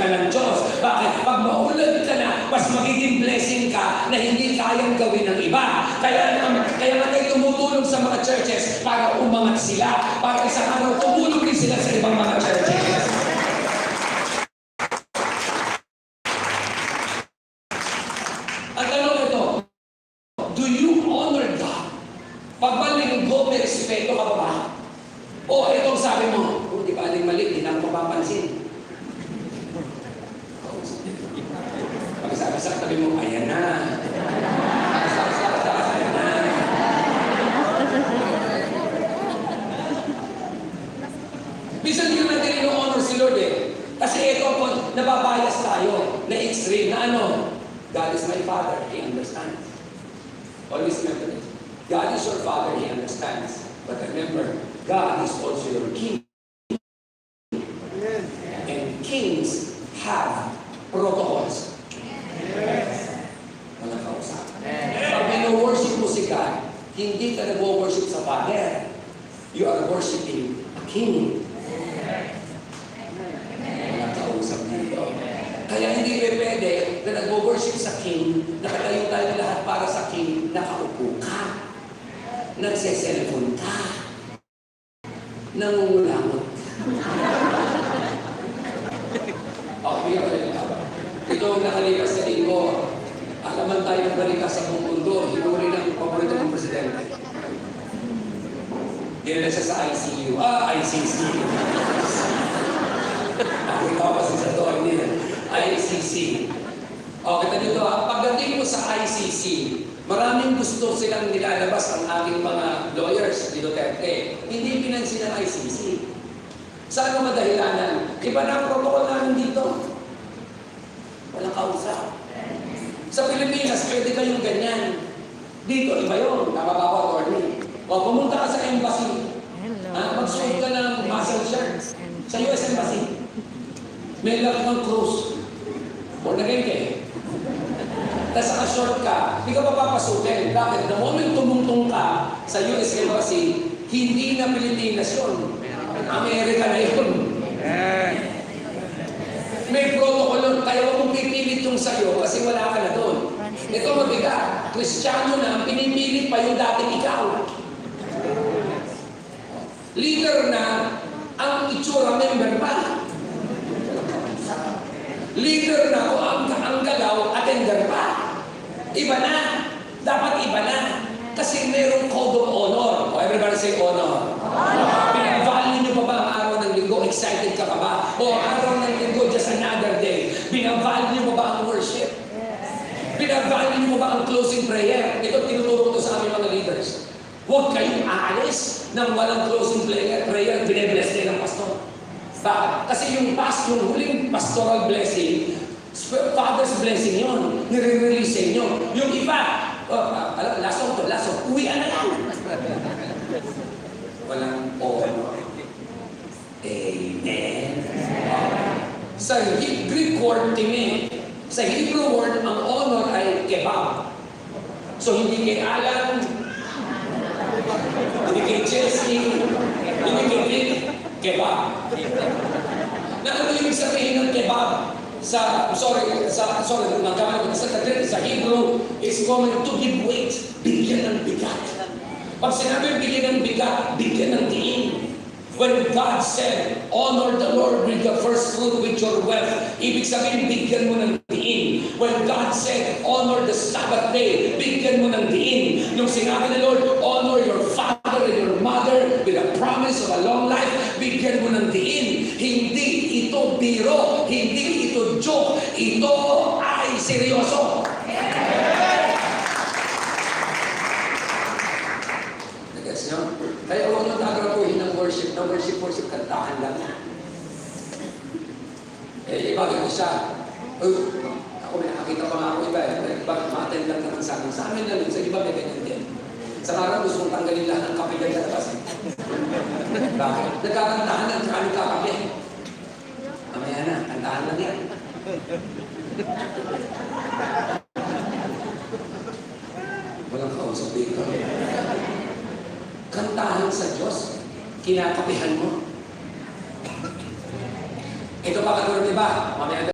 ka ng Diyos. Bakit? Pag maulad ka na, mas magiging blessing ka na hindi kayang gawin ng iba. Kaya nga tayo tumutulong sa mga churches para umangat sila. Para isang araw tumulong din sila sa ibang mga churches. Ang tanong ito, do you honor God? Pag malinggo, may respeto ka ba? O itong sabi mo, di ba aling mali, hindi na ako mapapansin. Pag-sabi tabi mo, ayan na. Ayan na. Minsan hindi natin ino-honor si Lord eh. Kasi ito po, nababayas tayo na extreme na ano, God is my Father, He understands. Always remember it. God is your Father, He understands. But remember, God is also your King. And kings have protocols. Walang kausap. Pag mino-worship mo si God, hindi ka nag-worship sa Father. You are worshiping a King. Walang kausap dito. Kaya hindi pwede na nag-worship sa King, nakatayo tayo lahat para sa King, nakaupo ka, nagse-cellphone ka, nangungulangot ka. Ito ang nakalipas sa linggo. Alaman tayo ng balita sa buong mundo. Hinuri ng paborito ng presidente. Dinala siya sa ICU. ICC. Nakita ko kasi sa doon nila. ICC. Kita dito pagdating mo sa ICC, maraming gusto silang nilalabas ang ating mga lawyers ni Duterte. Hindi pinansin ng ICC. Saan ang madahilanan? Iba na ang protocol namin dito. Walang kausap. Sa Pilipinas, pwede kayong ganyan. Dito, iba yun. Nakababa attorney. O, pumunta ka sa embassy. Magsuot ka ng muscle shirt. Sa US Embassy. May laki ng cruise. O, naging tapos naka-short ka, hindi ka papapasukin. Bakit? The moment tumungtong ka sa US Embassy, hindi na Pilipinas yun. Amerika na yun. May protocol, kaya huwag mong pipilit yung sa'yo kasi wala ka na doon. Ito mabigat. Kristiyano na, pinipilit pa yung dating ikaw. Leader na, ang itsura member pa. Leader na ko ang galaw, attender pa. Iba na. Dapat iba na. Kasi mayroong code of honor. O, everybody say honor. Pinavalue niyo pa ba ang araw ng linggo? Excited ka pa ba? O araw ng linggo, just another day. Pinavalue niyo pa ba ang worship? Pinavalue niyo pa ba ang closing prayer? Ito tinuturo ko sa aming mga leaders. Huwag kayong aalis ng walang closing prayer. Bine-bless din ng pastor. Bakit? Kasi yung huling pastoral blessing, Father's blessing yun. Nire-release sa inyo. Yung iba, laso, uwian na lang. Walang honor. Amen. Sa Greek word, sa Hebrew word, ang honor ay kebab. So, hindi kay Alan, hindi kay Chelsea, hindi kay Rick, kebab. Na ano yung sabihin ng kebab? Sa Hebrew, is common to give weight, bigyan ng bigat. Pag sinabi bigyan ng bigat, bigyan ng diin. When God said, honor the Lord with the first fruit with your wealth, ibig sabihin, bigyan mo ng diin. When God said, honor the Sabbath day, bigyan mo ng diin. Nung sinabi ng Lord, honor your father and your mother with a promise of a long life, bigyan mo ng diin. Hindi ito biro, hindi ito joke, ito ay seryoso. Nag-gets nyo? Kaya huwag nyo tagrapuhin ng worship, kantahan lang. Iba ganito siya. Ako may nakakita pa nga ako iba bakit ma-attend lang naman sa amin? Sa amin na rin, sa iba may ganyan din. Sa araw gusto mong tanggalin lahat ng kape ganyan sa labas. Bakit? Nagkakantahan ng kami kakape. Mamaya na, kantahan lang yan. Walang kausap dito. Kantahan sa Diyos, kinakapihan mo. Ito pa katulad, diba? Mamaya